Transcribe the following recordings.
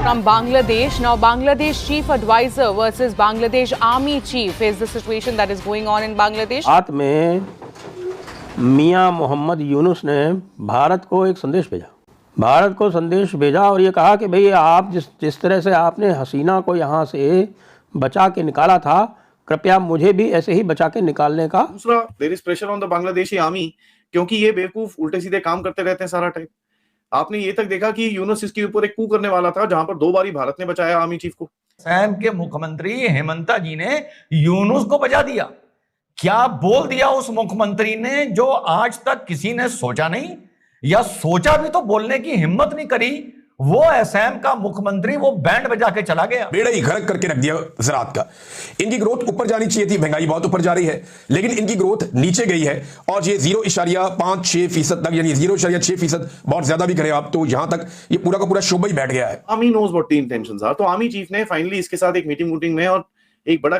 from Bangladesh. Now, Bangladesh chief advisor versus Bangladesh army chief is the situation that is going on in Bangladesh. रात में मियां मोहम्मद यूनुस ने भारत को एक संदेश भेजा। भारत को संदेश भेजा और ये कहा कि भाई आप जिस तरह से आपने हसीना को यहाँ से बचा के निकाला था, कृपया मुझे भी ऐसे ही बचा के निकालने का। दूसरा, there is pressure on the Bangladeshi army, क्योंकि ये बेवकूफ उल्टे सीधे काम करते रहते हैं सारा टाइम। आपने ये तक देखा कि यूनुस इसके ऊपर एक कू करने वाला था, जहां पर 2 बारी भारत ने बचाया आर्मी चीफ को। असम के मुख्यमंत्री हेमंता जी ने यूनुस को बचा दिया। क्या बोल दिया उस मुख्यमंत्री ने जो आज तक किसी ने सोचा नहीं, या सोचा भी तो बोलने की हिम्मत नहीं करी। वो असम का मुख्यमंत्री वो बैंड बजा के चला गया, बेड़ा ही गर्क करके रख दिया ज़राअत का। इनकी ग्रोथ ऊपर जानी चाहिए थी, महंगाई बहुत ऊपर जा रही है, लेकिन इनकी ग्रोथ नीचे गई है और ये 0.56% तक, यानी 0.6% बहुत ज्यादा भी करें आप तो यहां तक ये पूरा का पूरा शोबा ही बैठ गया है। Army knows what the intentions are. तो आर्मी चीफ ने फाइनली इसके साथ एक मीटिंग में और एक बड़ा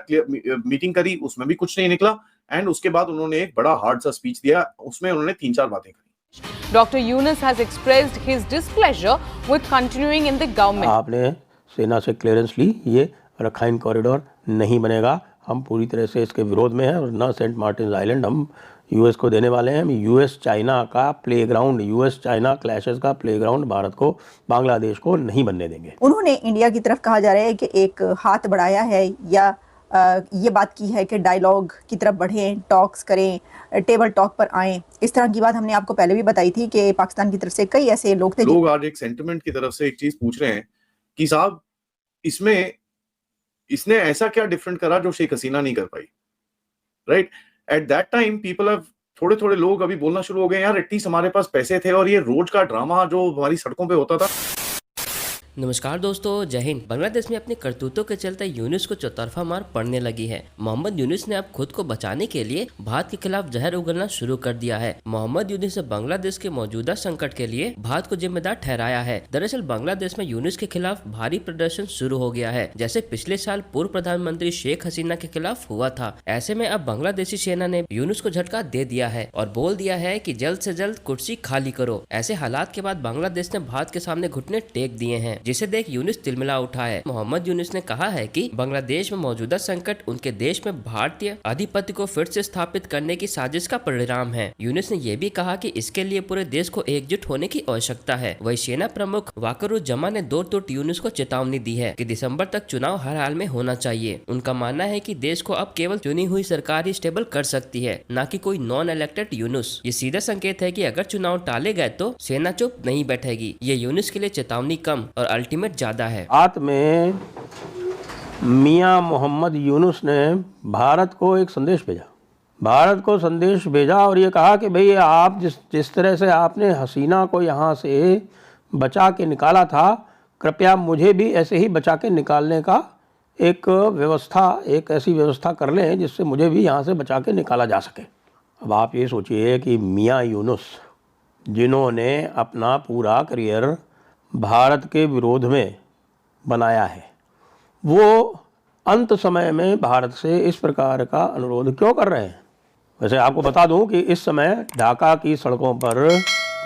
मीटिंग करी, उसमें भी कुछ नहीं निकला। एंड उसके बाद उन्होंने एक बड़ा हार्ड सा स्पीच दिया, उसमें उन्होंने 3-4 बातें करी। Dr. Yunus has expressed his displeasure with continuing in the government. आपने सेना से क्लियरेंस ली, ये रखाइन कॉरिडोर नहीं बनेगा, हम पूरी तरह से इसके विरोध में हैं और ना सेंट मार्टिन आइलैंड हम यूएस को देने वाले हैं। हम यूएस चाइना का प्लेग्राउंड, यूएस चाइना क्लैशेस का प्लेग्राउंड भारत को, बांग्लादेश को नहीं बनने देंगे। उन्होंने इंडिया की तरफ कहा जा रहा है कि एक हाथ बढ़ाया है या ये बात की है कि डायलॉग की तरफ बढ़ें, टॉक्स करें, टेबल टॉक पर आएं। इस तरह की बात हमने आपको पहले भी बताई थी कि पाकिस्तान की तरफ से कई ऐसे लोग थे। लोग आज एक सेंटिमेंट की तरफ से एक चीज पूछ रहे हैं कि साहब इसने ऐसा क्या डिफरेंट करा जो शेख हसीना नहीं कर पाई, right? At that time people have, थोड़े लोग अभी बोलना शुरू हो गए, यार एटलीस्ट हमारे पास पैसे थे और ये रोज का ड्रामा जो हमारी सड़कों पे होता था। नमस्कार दोस्तों, जय हिंद। बांग्लादेश में अपने करतूतों के चलते यूनुस को चौतरफा मार पड़ने लगी है। मोहम्मद यूनुस ने अब खुद को बचाने के लिए भारत के खिलाफ जहर उगलना शुरू कर दिया है। मोहम्मद यूनुस ने बांग्लादेश के मौजूदा संकट के लिए भारत को जिम्मेदार ठहराया है। दरअसल बांग्लादेश में यूनुस के खिलाफ भारी प्रदर्शन शुरू हो गया है, जैसे पिछले साल पूर्व प्रधानमंत्री शेख हसीना के खिलाफ हुआ था। ऐसे में अब बांग्लादेशी सेना ने यूनुस को झटका दे दिया है और बोल दिया है कि जल्द से जल्द कुर्सी खाली करो। ऐसे हालात के बाद बांग्लादेश ने भारत के सामने घुटने टेक दिए हैं, जिसे देख यूनुस तिलमिला उठा है। मोहम्मद यूनुस ने कहा है कि बांग्लादेश में मौजूदा संकट उनके देश में भारतीय आधिपत्य को फिर से स्थापित करने की साजिश का परिणाम है। यूनुस ने यह भी कहा कि इसके लिए पूरे देश को एकजुट होने की आवश्यकता है। वही सेना प्रमुख वाकरुज्जमा ने दो टूट यूनुस को चेतावनी दी है कि दिसंबर तक चुनाव हर हाल में होना चाहिए। उनका मानना है कि देश को अब केवल चुनी हुई सरकार ही स्टेबल कर सकती है, न कि कोई नॉन इलेक्टेड यूनुस। ये सीधा संकेत है कि अगर चुनाव टाले गए तो सेना चुप नहीं बैठेगी। ये यूनुस के लिए चेतावनी कम और अल्टीमेट ज्यादा है। रात में मियां मोहम्मद यूनुस ने भारत को एक संदेश भेजा। भारत को संदेश भेजा और ये कहा कि भाई आप जिस तरह से आपने हसीना को यहाँ से बचा के निकाला था, कृपया मुझे भी ऐसे ही बचा के निकालने का एक ऐसी व्यवस्था कर लें जिससे मुझे भी यहाँ से बचा के निकाला जा सके। अब आप ये सोचिए कि मियां यूनुस, जिन्होंने अपना पूरा करियर भारत के विरोध में बनाया है, वो अंत समय में भारत से इस प्रकार का अनुरोध क्यों कर रहे हैं? वैसे आपको बता दूं कि इस समय ढाका की सड़कों पर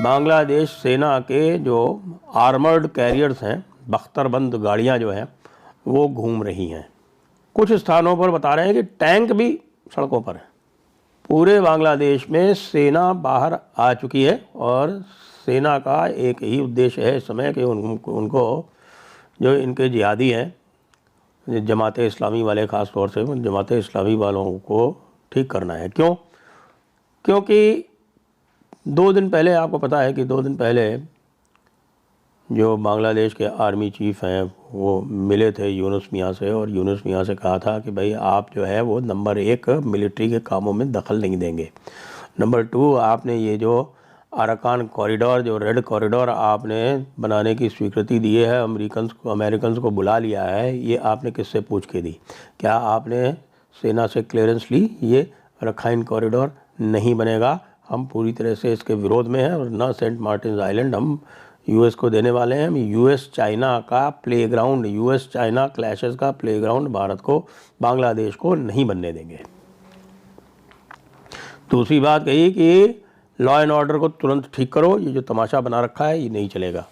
बांग्लादेश सेना के जो आर्मर्ड कैरियर्स हैं, बख्तरबंद गाड़ियां जो हैं, वो घूम रही हैं। कुछ स्थानों पर बता रहे हैं कि टैंक भी सड़कों पर हैं। पूरे बांग्लादेश में सेना बाहर आ चुकी है और सेना का एक ही उद्देश्य है इस समय कि उनको जो इनके जिहादी हैं, जमाते इस्लामी वाले, ख़ास तौर से जमाते इस्लामी वालों को ठीक करना है। क्यों? क्योंकि 2 दिन पहले, आपको पता है कि 2 दिन पहले जो बांग्लादेश के आर्मी चीफ हैं वो मिले थे यूनुस मियाँ से, और यूनुस मियाँ से कहा था कि भाई आप जो है वो नंबर 1 मिलिट्री के कामों में दखल नहीं देंगे, नंबर 2 आपने ये जो अरकान कॉरिडोर, जो रेड कॉरिडोर आपने बनाने की स्वीकृति दी है, अमेरिकन्स को बुला लिया है, ये आपने किससे पूछ के दी? क्या आपने सेना से क्लियरेंस ली? ये रखाइन कॉरिडोर नहीं बनेगा, हम पूरी तरह से इसके विरोध में हैं और ना सेंट मार्टिन आइलैंड हम यूएस को देने वाले हैं। हम यूएस चाइना का प्लेग्राउंड, यूएस चाइना क्लैशेस का प्लेग्राउंड भारत को, बांग्लादेश को नहीं बनने देंगे। दूसरी बात कही कि लॉ एंड ऑर्डर को तुरंत ठीक करो, ये जो तमाशा बना रखा है ये नहीं चलेगा।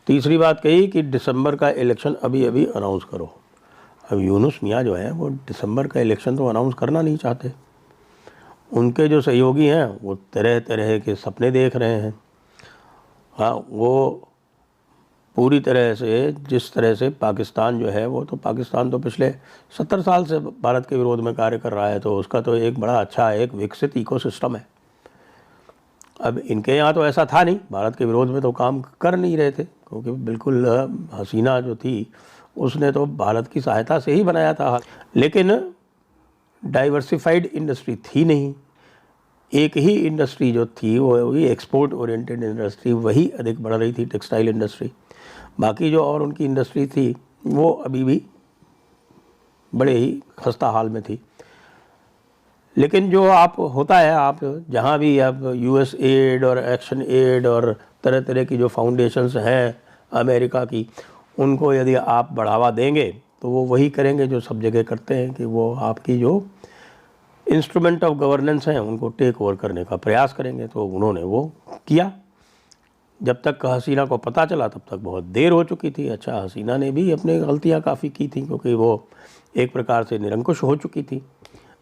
तीसरी बात कही कि दिसंबर का इलेक्शन अभी अभी अनाउंस करो। अब यूनुस मियाँ जो है वो दिसंबर का इलेक्शन तो अनाउंस करना नहीं चाहते। उनके जो सहयोगी हैं वो तरह तरह के सपने देख रहे हैं। हाँ, वो पूरी तरह से जिस तरह से पाकिस्तान जो है वो तो पाकिस्तान तो पिछले 70 साल से भारत के विरोध में कार्य कर रहा है, तो उसका तो एक बड़ा अच्छा एक विकसित इकोसिस्टम है। अब इनके यहाँ तो ऐसा था नहीं, भारत के विरोध में तो काम कर नहीं रहे थे, क्योंकि बिल्कुल हसीना जो थी उसने तो भारत की सहायता से ही बनाया था। लेकिन डाइवर्सिफाइड इंडस्ट्री थी नहीं, एक ही इंडस्ट्री जो थी वो वही एक्सपोर्ट ओरिएंटेड इंडस्ट्री, वही अधिक बढ़ रही थी, टेक्सटाइल इंडस्ट्री। बाकी जो और उनकी इंडस्ट्री थी वो अभी भी बड़े ही खस्ता हाल में थी। लेकिन जो आप होता है, आप जहाँ भी आप यूएस एड और एक्शन एड और तरह तरह की जो फाउंडेशंस हैं अमेरिका की, उनको यदि आप बढ़ावा देंगे तो वो वही करेंगे जो सब जगह करते हैं, कि वो आपकी जो इंस्ट्रूमेंट ऑफ गवर्नेंस हैं उनको टेक ओवर करने का प्रयास करेंगे। तो उन्होंने वो किया। जब तक हसीना को पता चला तब तक बहुत देर हो चुकी थी। अच्छा, हसीना ने भी अपनी गलतियां काफ़ी की थी, क्योंकि वो एक प्रकार से निरंकुश हो चुकी थी।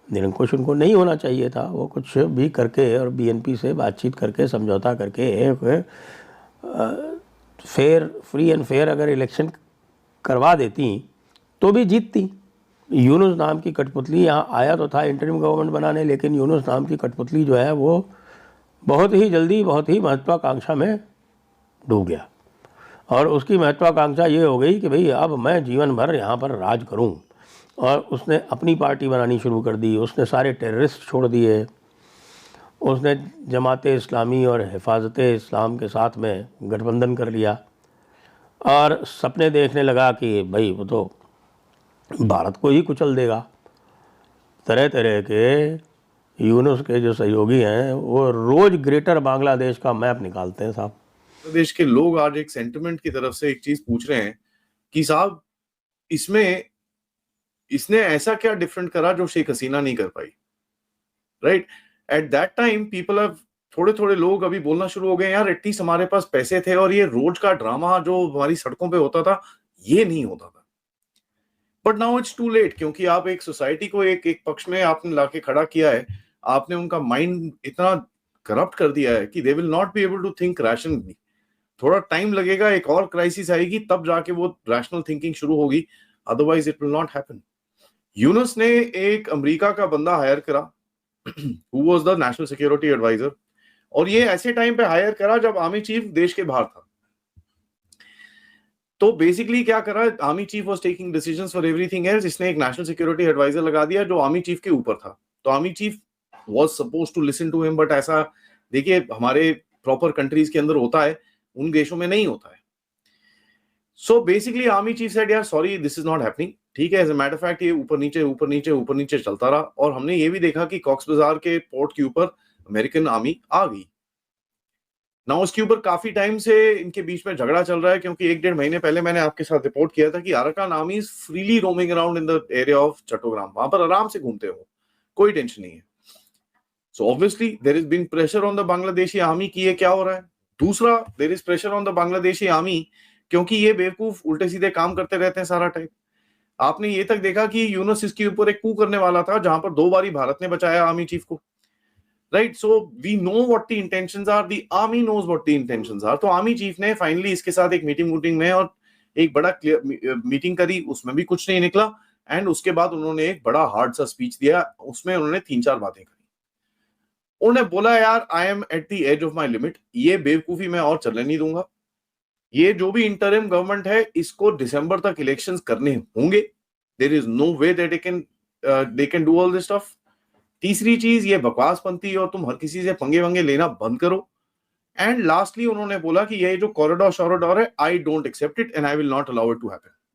निरंकुश उनको नहीं होना चाहिए था। वो कुछ भी करके और बीएनपी से बातचीत करके समझौता करके एक फ्री एंड फेयर अगर इलेक्शन करवा देती तो भी जीतती। यूनुस नाम की कठपुतली यहाँ आया तो था इंटरिम गवर्नमेंट बनाने, लेकिन यूनुस नाम की कठपुतली जो है वो बहुत ही जल्दी बहुत ही महत्वाकांक्षा में डूब गया। और उसकी महत्वाकांक्षा ये हो गई कि भाई अब मैं जीवन भर यहाँ पर राज करूँ। और उसने अपनी पार्टी बनानी शुरू कर दी। उसने सारे टेररिस्ट छोड़ दिए। उसने जमाते इस्लामी और हिफाजत इस्लाम के साथ में गठबंधन कर लिया और सपने देखने लगा कि भाई वो तो भारत को ही कुचल देगा। तरह तरह के यूनुस के जो सहयोगी हैं वो रोज़ ग्रेटर बांग्लादेश का मैप निकालते हैं साहब। देश के लोग आज एक सेंटिमेंट की तरफ से एक चीज पूछ रहे हैं कि साहब इसने ऐसा क्या डिफरेंट करा जो शेख हसीना नहीं कर पाई, right? At that time people have थोड़े लोग अभी बोलना शुरू हो गए, यार एटलीस्ट हमारे पास पैसे थे और ये रोज का ड्रामा जो हमारी सड़कों पे होता था ये नहीं होता था। But now it's too late, क्योंकि आप एक सोसाइटी को एक पक्ष में आपने लाके खड़ा किया है। आपने उनका माइंड इतना करप्ट कर दिया है कि they will not be able to think rationally. थोड़ा टाइम लगेगा, एक और क्राइसिस आएगी, तब जाके वो रैशनल थिंकिंग शुरू होगी, otherwise it will not happen. Yunus ने एक अमेरिका का बंदा हायर करा who was the national security advisor, और ये ऐसे टाइम पे हायर करा जब आर्मी चीफ देश के बाहर था। तो बेसिकली क्या करा, army chief was taking decisions for everything else. इसने एक नेशनल सिक्योरिटी एडवाइजर लगा दिया जो आर्मी चीफ के ऊपर था। तो army chief was supposed to listen to him, but ऐसा देखिए हमारे प्रॉपर कंट्रीज के अंदर होता है, उन देशों में नहीं होता है। So basically army chief said यार sorry this is not happening, ठीक है। As a matter of fact ये ऊपर नीचे चलता रहा और हमने ये भी देखा कि कॉक्स बाजार के पोर्ट के ऊपर अमेरिकन आर्मी आ गई। नाउ उसके ऊपर काफी टाइम से इनके बीच में झगड़ा चल रहा है, क्योंकि 1-1.5 महीने पहले मैंने आपके साथ रिपोर्ट किया था कि Arakan army is freely roaming around in the area of Chattogram. वहां पर आराम से घूमते हो, कोई टेंशन नहीं है। So obviously there is been pressure on the Bangladeshi army कि ये क्या हो रहा है। दूसरा, there is pressure on the Bangladeshi army क्योंकि ये बेवकूफ उल्टे सीधे काम करते रहते हैं सारा टाइम। आपने ये तक देखा कि यूनुस इसके ऊपर एक कू करने वाला था जहां पर 2 बारी भारत ने बचाया आर्मी चीफ को, right? So we know what the intentions are, the army knows what the intentions are. तो आर्मी चीफ ने फाइनली इसके साथ एक मीटिंग में और एक बड़ा मीटिंग करी, उसमें भी कुछ नहीं निकला। एंड उसके बाद उन्होंने एक बड़ा हार्ड सा स्पीच दिया, उसमें उन्होंने 3-4 बातें करी। उन्होंने बोला यार I am at the edge of my limit, ये बेवकूफी मैं और चलने नहीं दूंगा। ये जो भी इंटरिम गवर्नमेंट है इसको दिसंबर तक इलेक्शंस करने होंगे। There is no way that they can do all this stuff. तीसरी चीज, ये बकवासपंथी और तुम हर किसी से पंगे वंगे लेना बंद करो। एंड लास्टली उन्होंने बोला कि ये जो कॉरिडोर है I don't accept it and I will not allow it to happen.